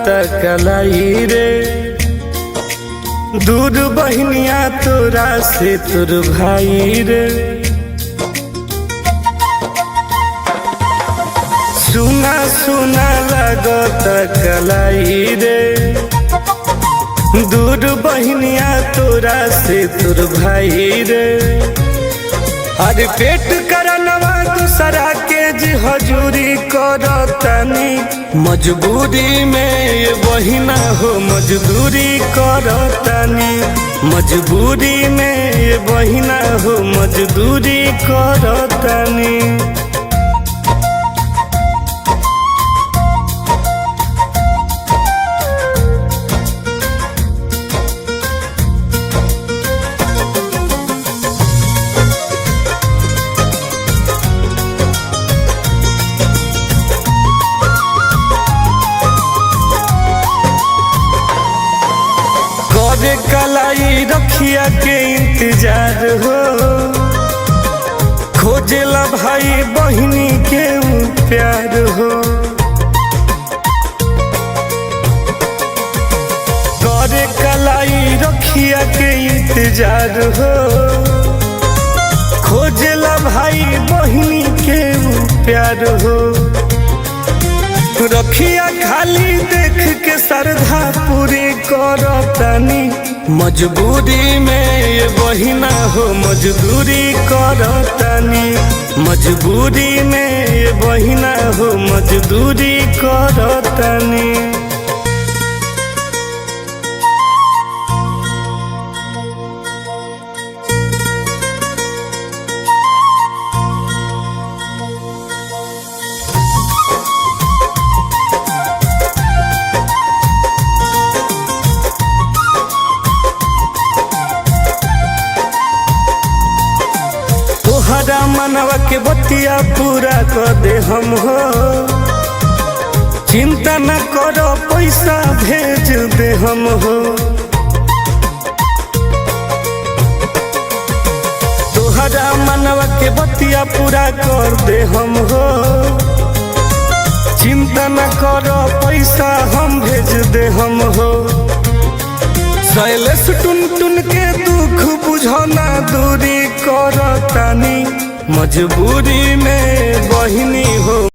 कलाई रे। दूर बहनिया तोरा से तोर भाई रे। सुना सुना लागत कलाई रे। दूर बहनिया तोरा से तोर भाई रे। अरे पेट करनवा दूसरा के जी हजूरी करतनी। मजबूरी में ये बहिना हो मजदूरी करतनी। मजबूरी में ये बहिना हो मजदूरी करतनी। कलाई रखिया के इंतजार हो। खोजेला भाई बहिनी के प्यार हो। करे कलाई रखिया के इंतजार हो। खोजेला भाई बहिनी के प्यार हो। रखिया खाली देख के श्रद्धा पूरी करतनी। मजबूरी में ये बहिना हो मजदूरी करतनी। मजबूरी में ये बहिना हो मजदूरी करतनी। तोहरा मनवा के बतिया पूरा कर दे हम हो। चिंता न करो पैसा भेज दे हम हो। तोहरा मनवा के बतिया पूरा कर दे हम हो। चिंता न करो पैसा हम भेज दे हम हो। शैलेश टुन टुन के दुख बुझना दूरी करतनी। मजबूरी में बहिनी हो।